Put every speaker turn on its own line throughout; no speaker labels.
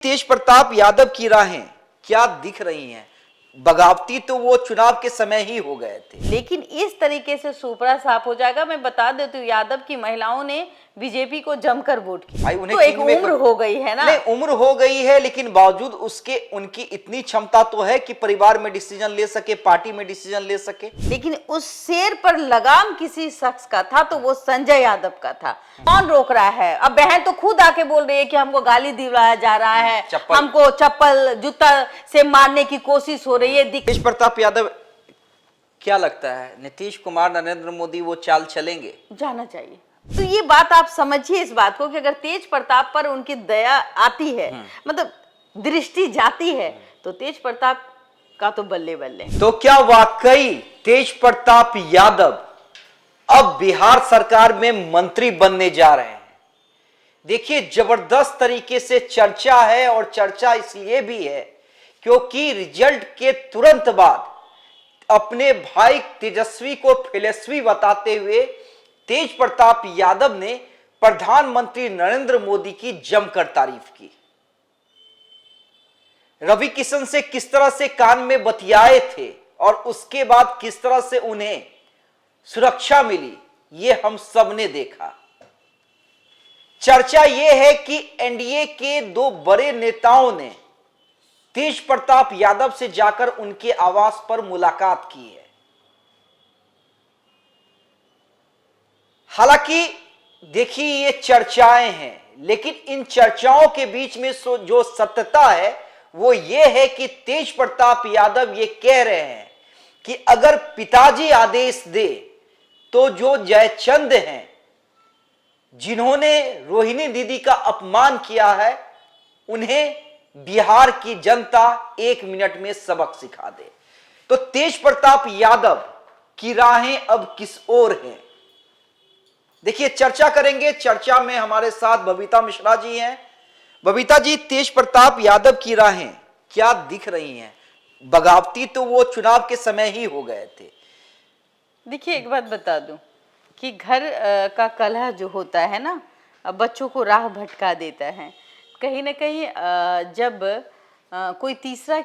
तेज प्रताप यादव की राहें क्या दिख रही हैं? बगावती तो वो चुनाव के समय ही हो गए थे,
लेकिन इस तरीके से सुपड़ा साफ हो जाएगा। मैं बता देती हूँ, यादव की महिलाओं ने बीजेपी को जमकर वोट किया।
भाई उन्हें
तो एक
किंग में
उम्र हो गई है ना।
नहीं, उम्र हो गई है, लेकिन बावजूद उसके उनकी इतनी क्षमता तो है कि परिवार में डिसीजन ले सके, पार्टी में डिसीजन ले सके।
लेकिन उस शेर पर लगाम किसी शख्स का था तो वो संजय यादव का था। कौन रोक रहा है? अब बहन तो खुद आके बोल रही है कि हमको गाली दिलाया जा रहा है, हमको चप्पल जूता से मारने की कोशिश हो रही है।
तेज प्रताप यादव, क्या लगता है नीतीश कुमार, नरेंद्र मोदी वो चाल चलेंगे?
जाना चाहिए। तो ये बात आप समझिए इस बात को कि अगर तेज प्रताप पर उनकी दया आती है, मतलब दृष्टि जाती है, तो तेज प्रताप का तो बल्ले बल्ले।
तो क्या वाकई तेज प्रताप यादव अब बिहार सरकार में मंत्री बनने जा रहे हैं? देखिए, जबरदस्त तरीके से चर्चा है, और चर्चा इसलिए भी है क्योंकि रिजल्ट के तुरंत बाद अपने भाई तेजस्वी को फिलस्वी बताते हुए तेज प्रताप यादव ने प्रधानमंत्री नरेंद्र मोदी की जमकर तारीफ की। रवि किशन से किस तरह से कान में बतियाए थे और उसके बाद किस तरह से उन्हें सुरक्षा मिली, यह हम सब ने देखा। चर्चा यह है कि एनडीए के दो बड़े नेताओं ने तेज प्रताप यादव से जाकर उनके आवास पर मुलाकात की है। हालांकि देखिए, ये चर्चाएं हैं, लेकिन इन चर्चाओं के बीच में जो सत्यता है वो ये है कि तेज प्रताप यादव ये कह रहे हैं कि अगर पिताजी आदेश दे तो जो जयचंद हैं, जिन्होंने रोहिणी दीदी का अपमान किया है, उन्हें बिहार की जनता 1 मिनट में सबक सिखा दे। तो तेज प्रताप यादव की राहें अब किस ओर हैं? देखिए, चर्चा करेंगे। चर्चा में हमारे साथ बबीता मिश्रा जी हैं। बबीता जी, तेज प्रताप यादव की राहें क्या दिख रही हैं? बगावती तो वो चुनाव के समय ही हो गए थे।
देखिए, एक बात बता दूं कि घर का कलह जो होता है ना, बच्चों को राह भटका देता है। कहीं ना कहीं जब कोई तीसरा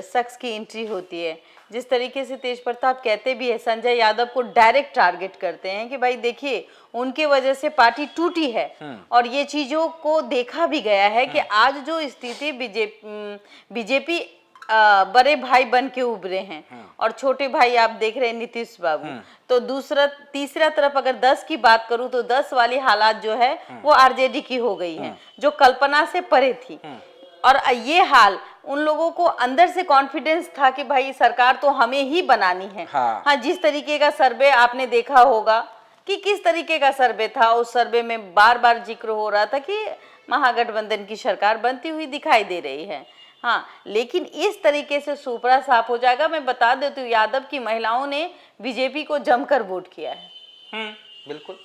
शख्स की एंट्री होती है, जिस तरीके से तेज प्रताप कहते भी है, संजय यादव को डायरेक्ट टारगेट करते हैं कि भाई देखिए, उनके वजह से पार्टी टूटी है। और ये चीज़ों को देखा भी गया है कि आज जो स्थिति बीजेपी बड़े भाई बन के उभरे हैं और छोटे भाई आप देख रहे हैं नीतीश बाबू। तो तीसरा तरफ अगर 10 की बात करूं तो 10 वाली हालात जो है वो आरजेडी की हो गई है, जो कल्पना से परे थी। और ये हाल उन लोगों को अंदर से कॉन्फिडेंस था कि भाई सरकार तो हमें ही बनानी है। हाँ, जिस तरीके का सर्वे आपने देखा होगा कि किस तरीके का सर्वे था, उस सर्वे में बार बार जिक्र हो रहा था कि महागठबंधन की सरकार बनती हुई दिखाई दे रही है। हाँ, लेकिन इस तरीके से सुपड़ा साफ हो जाएगा। मैं बता देती हूँ, यादव की महिलाओं ने बीजेपी को जमकर वोट किया है।
बिल्कुल,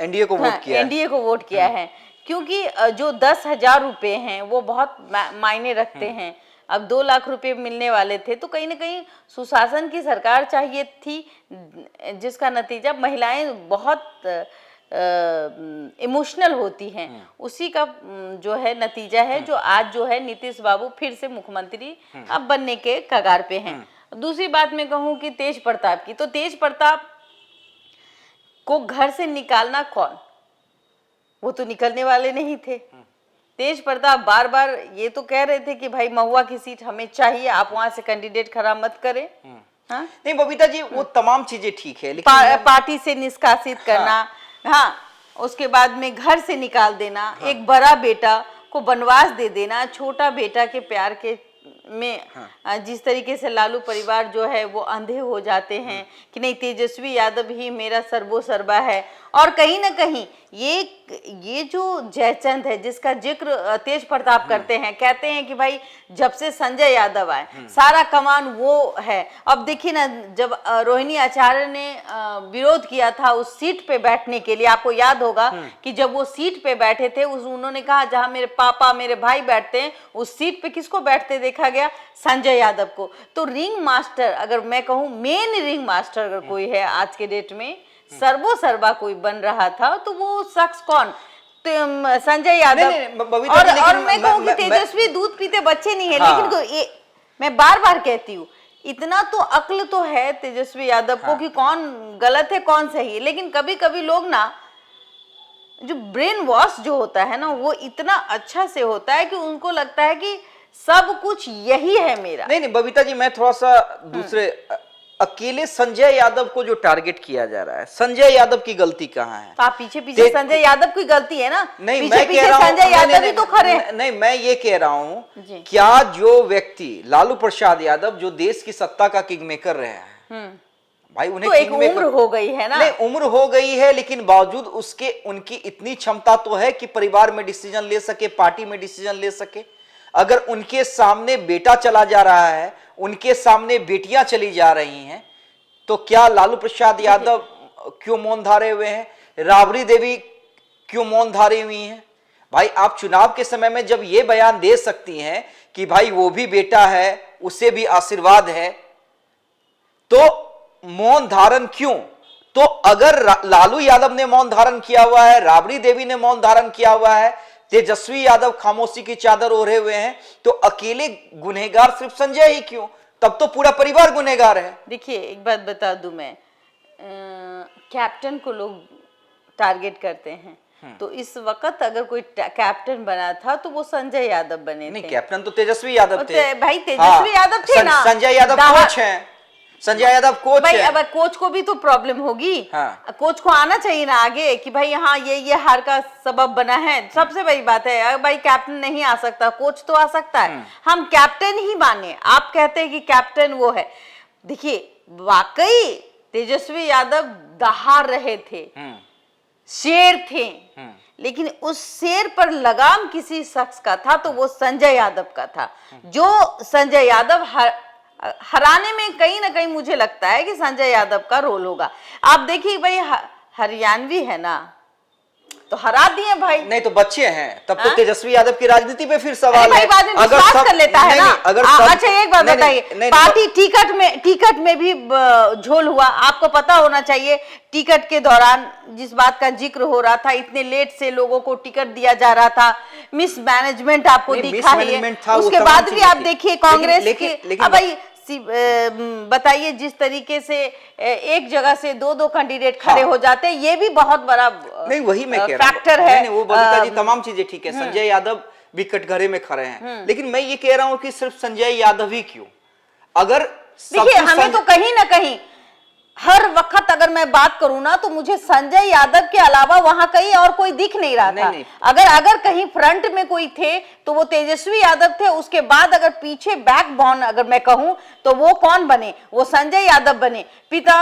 एनडीए को वोट किया है।
एनडीए को वोट किया है, क्योंकि जो 10,000 रुपए हैं वो बहुत मायने रखते हैं। अब 2 लाख रुपए मिलने वाले थे, तो कहीं ना कहीं सुशासन की सरकार चाहिए थी, जिसका नतीजा महिलाएं बहुत इमोशनल होती हैं। उसी का जो है नतीजा है, जो आज जो है नीतीश बाबू फिर से मुख्यमंत्री अब बनने के कगार पे हैं। दूसरी बात मैं कहूँ कि तेज प्रताप की, तो तेज प्रताप को घर से निकालना कौन? वो तो निकलने वाले नहीं थे। तेज प्रताप बार बार ये तो कह रहे थे कि भाई महुआ की सीट हमें चाहिए, आप वहां से कैंडिडेट खड़ा मत करें। हाँ?
नहीं बबीता जी, वो तमाम चीजें ठीक है, लेकिन
पार्टी से निष्कासित करना, हाँ, उसके बाद में घर से निकाल देना, एक बड़ा बेटा को वनवास दे देना, छोटा बेटा के प्यार के में जिस तरीके से लालू परिवार जो है वो अंधे हो जाते हैं कि नहीं, तेजस्वी यादव ही मेरा सर्वोसर्वा है। और कहीं ना कहीं ये जो जयचंद है, जिसका जिक्र तेज प्रताप करते हैं, कहते हैं कि भाई जब से संजय यादव आए सारा कमान वो है। अब देखिए ना, जब रोहिणी आचार्य ने विरोध किया था उस सीट पे बैठने के लिए, आपको याद होगा कि जब वो सीट पे बैठे थे, उन्होंने कहा जहां मेरे पापा मेरे भाई बैठते हैं, उस सीट पे किसको बैठते देखा गया? संजय यादव को। तो रिंग मास्टर, अगर मैं कहूँ मेन रिंग मास्टर अगर कोई है आज के डेट में, सर्वोसर्वा कोई बन रहा था, तो वो शख्स कौन? संजय यादव।
नहीं, बबीता जी,
और
लेकिन
मैं कहूँ कि तेजस्वी दूध पीते बच्चे नहीं है,
हाँ।
लेकिन मैं बार बार कहती हूँ, इतना तो अक्ल तो है तेजस्वी यादव को कि कौन गलत है कौन सही है। लेकिन कभी कभी लोग ना, जो ब्रेन वॉश जो होता है ना, वो इतना अच्छा से होता है कि उनको लगता है कि सब कुछ यही है मेरा।
नहीं बबीता जी, मैं थोड़ा सा दूसरे, अकेले संजय यादव को जो टारगेट किया जा रहा है, संजय यादव की गलती कहाँ है?
तो आप पीछे पीछे संजय यादव की गलती है ना,
नहीं,
पीछे
मैं
पीछे
कह रहा हूं,
संजय यादव ही तो खरे।
नहीं, मैं ये कह रहा हूं,
जी।
क्या जो व्यक्ति लालू प्रसाद यादव जो देश की सत्ता का किंग मेकर रहे हैं, भाई उन्हें
तो एक
किंग मेकर,
उम्र हो गई है ना।
नहीं उम्र हो गई है, लेकिन बावजूद उसके उनकी इतनी क्षमता तो है कि परिवार में डिसीजन ले सके, पार्टी में डिसीजन ले सके। अगर उनके सामने बेटा चला जा रहा है, उनके सामने बेटियां चली जा रही हैं, तो क्या लालू प्रसाद यादव क्यों मौन धारे हुए हैं? राबड़ी देवी क्यों मौन धारी हुई हैं? भाई आप चुनाव के समय में जब ये बयान दे सकती हैं कि भाई वो भी बेटा है, उसे भी आशीर्वाद है, तो मौन धारण क्यों? तो अगर लालू यादव ने मौन धारण किया हुआ है, राबड़ी देवी ने मौन धारण किया हुआ है, तेजस्वी यादव खामोशी की चादर ओढ़े हुए हैं, तो अकेले गुनहगार सिर्फ संजय ही क्यों? तब तो पूरा परिवार गुनहगार है।
देखिए एक बात बता दूं मैं, कैप्टन को लोग टारगेट करते हैं, तो इस वक्त अगर कोई कैप्टन बना था तो वो संजय यादव बने
नहीं,
थे।
कैप्टन तो तेजस्वी यादव थे।
भाई तेजस्वी यादव थे ना।
संजय यादव कोच हैं, संजय यादव कोच
भाई
है।
अब कोच को भी तो प्रॉब्लम होगी।
हाँ।
कोच को आना चाहिए ना आगे कि भाई हाँ ये हार का सबब बना है। सबसे बड़ी बात है भाई, कैप्टन नहीं आ सकता, कोच तो आ सकता है। हम कैप्टन ही माने, आप कहते हैं कि कैप्टन वो है। देखिए वाकई तेजस्वी यादव दहाड़ रहे थे, शेर थे, लेकिन उस शेर पर लगाम किसी शख्स का था, तो वो संजय यादव का था। जो संजय यादव हराने में कहीं ना कहीं मुझे लगता है कि संजय यादव का रोल होगा। आप देखिए भाई हरियाणवी है ना, तो हरा दिए भाई।
नहीं तो बच्चे हैं, तब तो तेजस्वी यादव की राजनीति पे फिर सवाल है।
बाद में विश्वास कर लेता है ना। अच्छा एक बात बताइए, पार्टी टिकट में भी झोल हुआ। आपको पता होना चाहिए टिकट के दौरान जिस बात का जिक्र हो रहा था, इतने लेट से लोगों को टिकट दिया जा रहा था, मिस मैनेजमेंट आपको दिखा है। उसके बाद भी आप देखिए कांग्रेस की, अब भाई बताइए जिस तरीके से एक जगह से दो कैंडिडेट खड़े हो जाते हैं, ये भी बहुत बड़ा
नहीं, वही मैं कह रहा हूं, फैक्टर है। नहीं, वो बबीता जी तमाम चीजें ठीक है, संजय यादव भी कटघरे में खड़े हैं, लेकिन मैं ये कह रहा हूं कि सिर्फ संजय यादव ही क्यों? अगर
देखिए हमें तो कहीं ना कहीं हर वक्त अगर मैं बात करूं ना, तो मुझे संजय यादव के अलावा वहां कहीं और कोई दिख नहीं रहा था। नहीं। अगर कहीं फ्रंट में कोई थे तो वो तेजस्वी यादव थे। उसके बाद अगर पीछे बैकबोन अगर मैं कहूं तो वो कौन बने? वो संजय यादव बने। पिता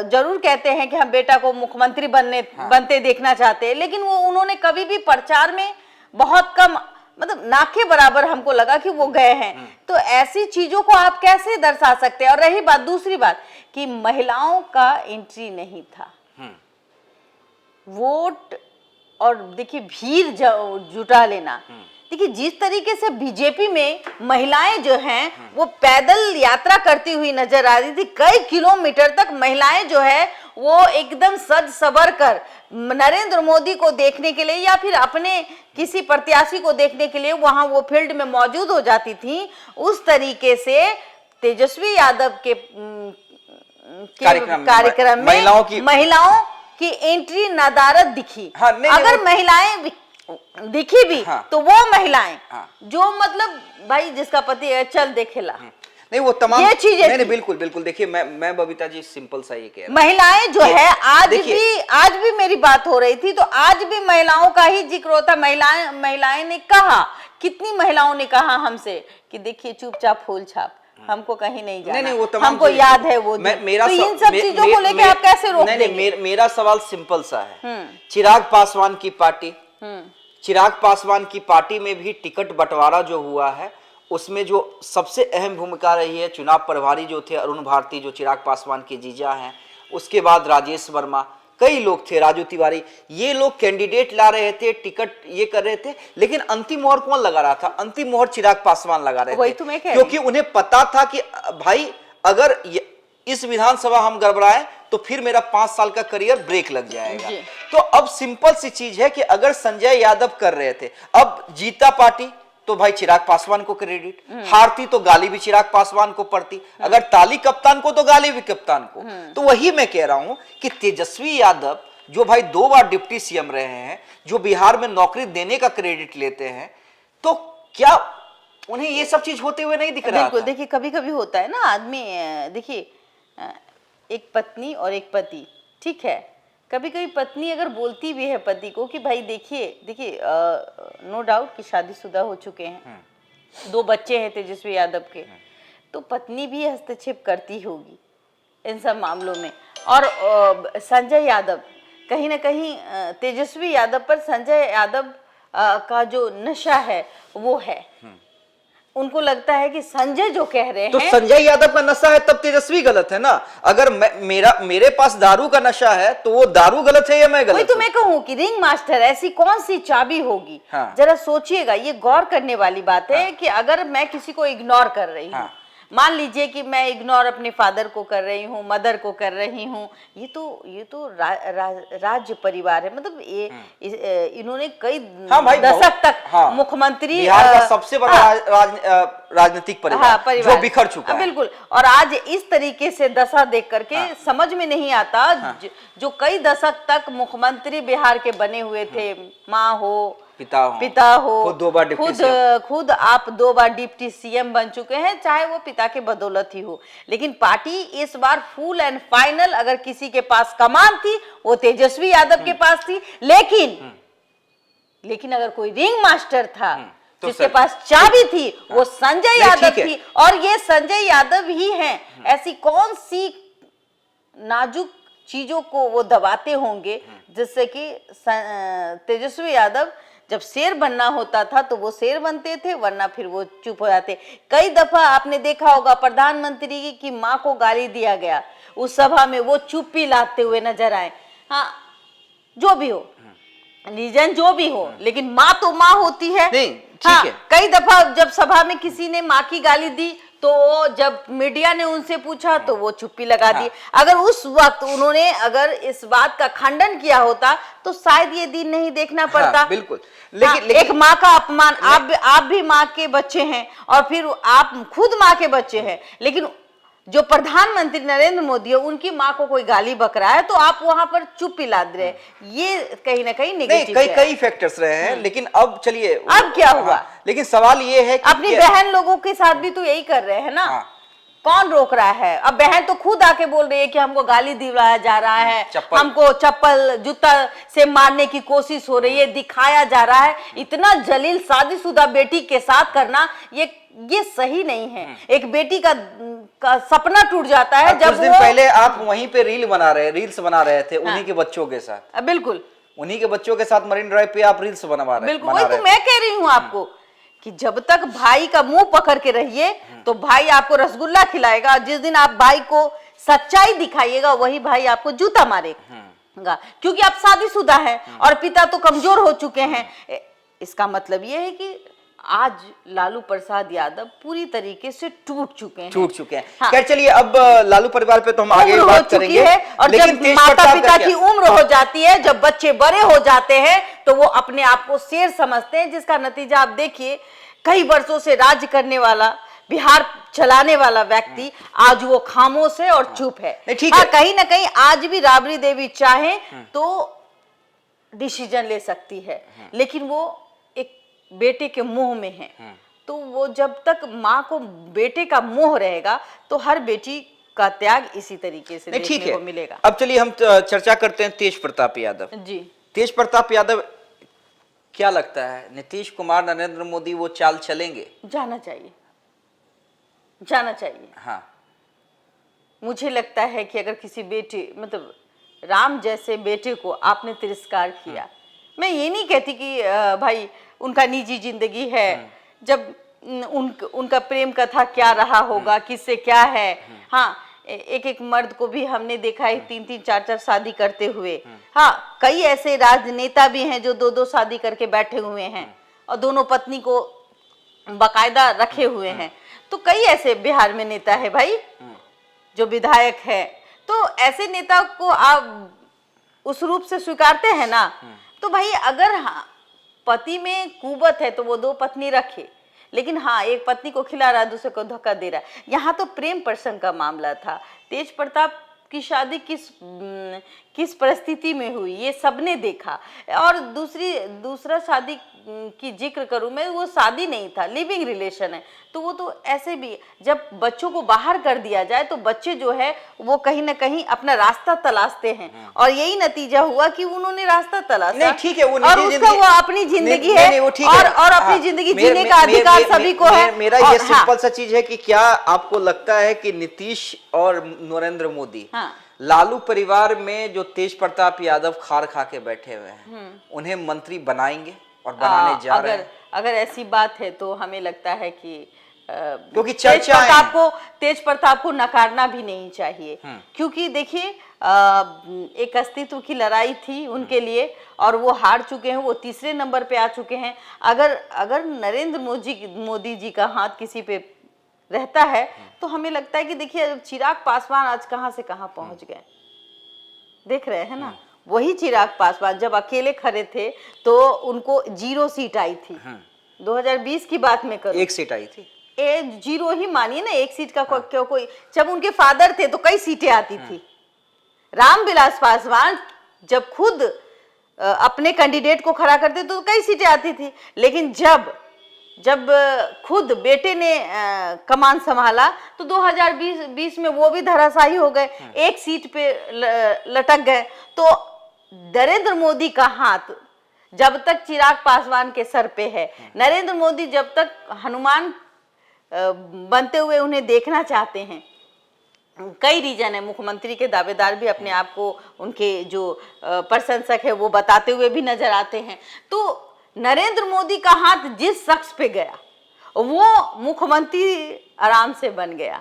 जरूर कहते हैं कि हम बेटा को मुख्यमंत्री बनते देखना चाहते हैं, लेकिन वो उन्होंने कभी भी प्रचार में बहुत कम, मतलब ना के बराबर हमको लगा कि वो गए हैं। तो ऐसी चीजों को आप कैसे दर्शा सकते हैं? और रही बात दूसरी बात कि महिलाओं का एंट्री नहीं था वोट, और देखिए भीड़ जुटा लेना। देखिए जिस तरीके से बीजेपी में महिलाएं जो हैं वो पैदल यात्रा करती हुई नजर आ रही थी, कई किलोमीटर तक महिलाएं जो है वो एकदम सज सवर कर नरेंद्र मोदी को देखने के लिए या फिर अपने किसी प्रत्याशी को देखने के लिए वहां वो फील्ड में मौजूद हो जाती थी। उस तरीके से तेजस्वी यादव के कार्यक्रम में महिलाओं की एंट्री नदारद दिखी।
हाँ,
अगर महिलाएं दिखी भी तो वो महिलाएं जो मतलब भाई जिसका पति है चल देखेला,
नहीं वो तमाम
ये चीजें
नहीं बिल्कुल बिल्कुल। देखिए मैं बबीता जी सिंपल सा ये कह रहा हूं,
महिलाएं जो है आज भी मेरी बात हो रही थी तो आज भी महिलाओं का ही जिक्र होता। महिलाएं ने कहा, कितनी महिलाओं ने कहा हमसे कि देखिए चुपचाप फूल छाप, हमको कहीं नहीं जाना। नहीं, वो हमको याद है वो।
मेरा
तो इन सब चीजों को लेके आप कैसे रोक देंगे?
नहीं, मेरा सवाल सिंपल सा है। चिराग पासवान की पार्टी, चिराग पासवान की पार्टी में भी टिकट बंटवारा जो हुआ है, उसमें जो सबसे अहम भूमिका रही है, चुनाव प्रभारी जो थे अरुण भारती, जो चिराग पासवान के जीजा हैं, उसके बाद राजेश वर्मा, कई लोग थे, राजू तिवारी, ये लोग कैंडिडेट ला रहे थे, टिकट ये कर रहे थे, लेकिन अंतिम मोहर कौन लगा रहा था? अंतिम मोहर चिराग पासवान लगा रहे थे, क्योंकि उन्हें पता था कि भाई अगर इस विधानसभा हम गड़बड़ाएं तो फिर मेरा 5 साल का करियर ब्रेक लग जाएगा।
जी।
तो अब सिंपल सी चीज है कि अगर संजय यादव कर रहे थे, अब जीता पार्टी तो भाई चिराग पासवान को क्रेडिट, हारती तो गाली भी चिराग पासवान को पड़ती, अगर ताली कप्तान को तो गाली भी कप्तान को। तो वही मैं कह रहा हूं कि तेजस्वी यादव जो भाई 2 बार डिप्टी सीएम रहे हैं, जो बिहार में नौकरी देने का क्रेडिट लेते हैं, तो क्या उन्हें ये सब चीज होते हुए नहीं दिख रहा
बिल्कुल।
था?
देखिए कभी कभी होता है ना आदमी, देखिए एक पत्नी और एक पति, ठीक है, कभी कभी पत्नी अगर बोलती भी है पति को कि भाई देखिए देखिए नो डाउट कि शादीशुदा हो चुके हैं, 2 बच्चे हैं तेजस्वी यादव के, तो पत्नी भी हस्तक्षेप करती होगी इन सब मामलों में। और संजय यादव कहीं ना कहीं तेजस्वी यादव पर संजय यादव का जो नशा है वो है, उनको लगता है कि संजय जो कह रहे
तो
हैं,
संजय यादव का नशा है तब तेजस्वी गलत है ना। अगर मेरे पास दारू का नशा है तो वो दारू गलत है या मैं
वही
गलत
तो
हूं?
मैं कहूँ कि रिंग मास्टर ऐसी कौन सी चाबी होगी।
हाँ।
जरा सोचिएगा, ये गौर करने वाली बात है कि अगर मैं किसी को इग्नोर कर रही हूँ,
हाँ।
मान लीजिए कि मैं इग्नोर अपने फादर को कर रही हूँ, मदर को कर रही हूँ, ये तो राज्य परिवार है, मतलब इन्होंने कई
हाँ भाई,
दशक तक
हाँ,
मुख्यमंत्री,
बिहार का सबसे बड़ा राजनीतिक परिवार,
परिवार
जो बिखर चुका है।
बिल्कुल। और आज इस तरीके से दशा देख करके समझ में नहीं आता, जो कई दशक तक मुख्यमंत्री बिहार के बने हुए थे, माँ हो, पिता हो,
खुद 2 बार डिप्टी सीएम,
खुद आप 2 बार डिप्टी सीएम बन चुके हैं, चाहे वो पिता के बदौलत ही हो, लेकिन पार्टी इस बार फुल एंड फाइनल अगर किसी के पास कमान थी वो तेजस्वी यादव के पास थी। लेकिन अगर कोई रिंग मास्टर था
तो
जिसके पास चाबी थी वो संजय यादव
ठीक है।
थी, और ये संजय यादव ही हैं। ऐसी कौन सी नाजुक चीजों को वो दबाते होंगे जिससे कि तेजस्वी यादव जब शेर बनना होता था तो वो शेर बनते थे, वरना फिर वो चुप हो जाते। कई दफा आपने देखा होगा प्रधानमंत्री की माँ को गाली दिया गया, उस सभा में वो चुप्पी लाते हुए नजर आए। हाँ, जो भी हो, रीजन जो भी हो, लेकिन माँ तो माँ होती है।
नहीं, ठीक है।
कई दफा जब सभा में किसी ने माँ की गाली दी तो जब मीडिया ने उनसे पूछा तो वो चुप्पी लगा दी। अगर उस वक्त उन्होंने अगर इस बात का खंडन किया होता तो शायद ये दिन नहीं देखना पड़ता।
बिल्कुल।
लेकिन एक माँ का अपमान, आप भी माँ के बच्चे हैं और फिर आप खुद माँ के बच्चे हैं, लेकिन जो प्रधानमंत्री नरेंद्र मोदी है उनकी माँ को कोई गाली बक रहा है तो आप वहां पर चुप्पी लाद रहे हैं। ये कहीं ना कहीं नेगेटिव है।
कई फैक्टर्स रहे हैं, लेकिन अब चलिए,
अब क्या हुआ?
लेकिन सवाल ये है कि
अपनी बहन लोगों के साथ भी तो यही कर रहे हैं ना। कौन रोक रहा है? अब बहन तो खुद आके बोल रही है कि हमको गाली दिलाया जा रहा है, हमको चप्पल जूता से मारने की कोशिश हो रही है, दिखाया जा रहा है। इतना जलील शादीशुदा बेटी के साथ करना ये सही नहीं है। एक बेटी का सपना टूट जाता है जब
कुछ दिन पहले आप वहीं पे रील्स बना रहे थे उन्हीं के बच्चों के साथ।
बिल्कुल,
उन्हीं के बच्चों के साथ मरीन ड्राइव पे आप रील्स बना रहे।
बिल्कुल, वही तो मैं कह रही हूँ आपको कि जब तक भाई का मुंह पकड़ के रहिए तो भाई आपको रसगुल्ला खिलाएगा, जिस दिन आप भाई को सच्चाई दिखाइएगा वही भाई आपको जूता मारेगा, क्योंकि आप शादीशुदा हैं और पिता तो कमजोर हो चुके हैं। इसका मतलब ये है कि आज लालू प्रसाद यादव पूरी तरीके से टूट चुके हैं।
हाँ। खैर चलिए, अब लालू परिवार पे तो हम आगे बात करेंगे।
और जब माता पिता की उम्र हो जाती है, जब बच्चे बड़े हो जाते हैं तो वो अपने आप को शेर समझते हैं, जिसका नतीजा आप देखिए, कई वर्षों से राज्य करने वाला, बिहार चलाने वाला व्यक्ति आज वो खामोश है और चुप है। हाँ, कहीं ना कहीं आज भी राबड़ी देवी चाहे तो डिसीजन ले सकती है, लेकिन वो एक बेटे के मुंह में है। तो वो जब तक माँ को बेटे का मोह रहेगा तो हर बेटी का त्याग इसी तरीके से देखने को मिलेगा।
अब चलिए हम चर्चा करते हैं तेज प्रताप यादव
जी।
तेज प्रताप यादव, क्या लगता है नीतीश कुमार, नरेंद्र मोदी वो चाल चलेंगे?
जाना चाहिए।
हाँ,
मुझे लगता है कि अगर किसी बेटे, मतलब राम जैसे बेटे को आपने तिरस्कार किया, मैं ये नहीं कहती कि भाई उनका निजी जिंदगी है, जब उनका प्रेम कथा क्या रहा होगा, किससे क्या है। हाँ, एक मर्द को भी हमने देखा है 3-3, 4-4 शादी करते हुए। हाँ, कई ऐसे राजनेता भी हैं जो 2-2 शादी करके बैठे हुए हैं और दोनों पत्नी को बाकायदा रखे हुए हैं। तो कई ऐसे बिहार में नेता है भाई, जो विधायक है, तो ऐसे नेता को आप उस रूप से स्वीकारते हैं ना, तो भाई अगर हाँ, पति में कुवत है तो वो 2 पत्नी रखे, लेकिन हाँ एक पत्नी को खिला रहा है, दूसरे को धक्का दे रहा है। यहाँ तो प्रेम प्रसंग का मामला था। तेज प्रताप की शादी किस परिस्थिति में हुई ये सबने देखा। और दूसरा शादी की जिक्र करूं मैं, वो शादी नहीं था, लिविंग रिलेशन है। तो वो तो ऐसे भी जब बच्चों को बाहर कर दिया जाए तो बच्चे जो है वो कहीं ना कहीं अपना रास्ता तलाशते हैं, और यही नतीजा हुआ कि उन्होंने रास्ता तलाशा।
नहीं ठीक है, वो
और उसका वो अपनी जिंदगी है,
नहीं, वो ठीक है।
और अपनी जिंदगी जीने का अधिकार सभी को है।
मेरा ये सिंपल सा चीज है कि क्या आपको लगता है कि नीतीश और नरेंद्र मोदी लालू परिवार में जो तेज प्रताप यादव खार खा के बैठे हुए हैं उन्हें मंत्री बनाएंगे और बनाने जा रहे हैं?
अगर ऐसी बात है तो हमें लगता है कि
क्योंकि
तेज प्रताप को नकारना भी नहीं चाहिए, क्योंकि देखिए एक अस्तित्व की लड़ाई थी उनके लिए और वो हार चुके हैं, वो तीसरे नंबर पे आ चुके हैं। अगर नरेंद्र मोदी जी का हाथ किसी पे रहता है तो हमें लगता है कि देखिए चिराग पासवान आज कहां से कहां पहुंच गए, देख रहे हैं ना। वही चिराग पासवान जब अकेले खड़े थे तो उनको 0 सीट आई थी। 2020 की बात में करूं,
1 सीट आई थी।
0 ही मानिए ना, 1 सीट का कोई जब उनके फादर थे तो कई सीटें आती थी। रामविलास पासवान जब खुद अपने कैंडिडेट को खड़ा करते तो कई सीटें आती थी, लेकिन जब खुद बेटे ने कमान संभाला तो 2020 में वो भी धराशायी हो गए, 1 सीट पे लटक गए। तो नरेंद्र मोदी का हाथ जब तक चिराग पासवान के सर पे है, नरेंद्र मोदी जब तक हनुमान बनते हुए उन्हें देखना चाहते हैं, कई रीजन है। मुख्यमंत्री के दावेदार भी अपने आप को उनके जो प्रशंसक है वो बताते हुए भी नजर आते हैं। तो नरेंद्र मोदी का हाथ जिस शख्स पे गया वो मुख्यमंत्री आराम से बन गया।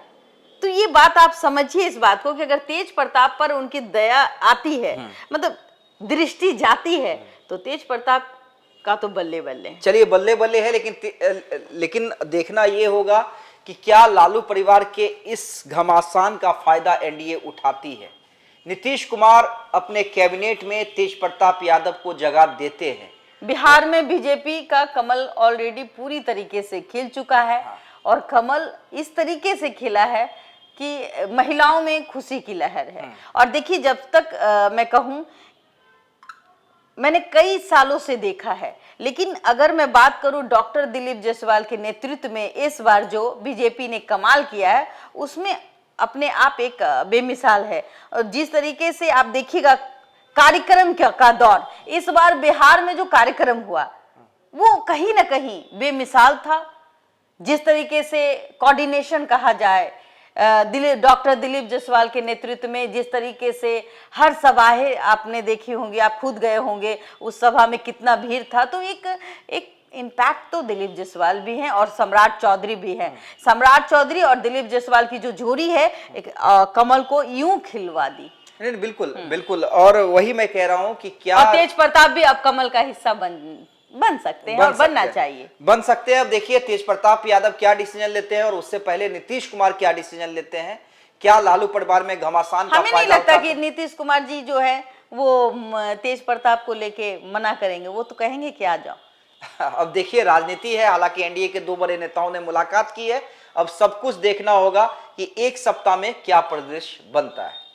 तो ये बात आप समझिए इस बात को कि अगर तेज प्रताप पर उनकी दया आती है, मतलब दृष्टि जाती है, तो तेज प्रताप का तो बल्ले बल्ले।
चलिए बल्ले बल्ले है, लेकिन देखना ये होगा कि क्या लालू परिवार के इस घमासान का फायदा एनडीए उठाती है। नीतीश कुमार अपने कैबिनेट में तेज प्रताप यादव को जगह देते हैं।
बिहार में बीजेपी का कमल ऑलरेडी पूरी तरीके से खिल चुका है, और कमल इस तरीके से खिला है कि महिलाओं में खुशी की लहर है। और देखिए जब तक मैं कहूं, मैंने कई सालों से देखा है, लेकिन अगर मैं बात करूं डॉक्टर दिलीप जायसवाल के नेतृत्व में इस बार जो बीजेपी ने कमाल किया है उसमें अपने आप एक बेमिसाल है। और जिस तरीके से आप देखिएगा कार्यक्रम का दौर, इस बार बिहार में जो कार्यक्रम हुआ वो कहीं ना कहीं बेमिसाल था। जिस तरीके से कोऑर्डिनेशन कहा जाए, डॉक्टर दिलीप जायसवाल के नेतृत्व में जिस तरीके से हर सभाएं आपने देखी होंगी, आप खुद गए होंगे उस सभा में कितना भीड़ था। तो एक इम्पैक्ट तो दिलीप जायसवाल भी हैं और सम्राट चौधरी भी हैं। सम्राट चौधरी और दिलीप जायसवाल की जो जोड़ी है कमल को यूं खिलवा दी।
नहीं बिल्कुल बिल्कुल, और वही मैं कह रहा हूं कि क्या
तेज प्रताप भी अब कमल का हिस्सा बन सकते हैं और बनना चाहिए,
बन सकते हैं। अब देखिए तेज प्रताप यादव क्या डिसीजन लेते हैं और उससे पहले नीतीश कुमार क्या डिसीजन लेते हैं। क्या लालू परिवार में घमासान का
हमें नहीं लगता कि नीतीश कुमार जी जो है वो तेज प्रताप को लेके मना करेंगे, वो तो कहेंगे कि आ जाओ।
अब देखिए राजनीति है, हालांकि एनडीए के 2 बड़े नेताओं ने मुलाकात की है। अब सब कुछ देखना होगा कि 1 सप्ताह में क्या परिदृश्य बनता है।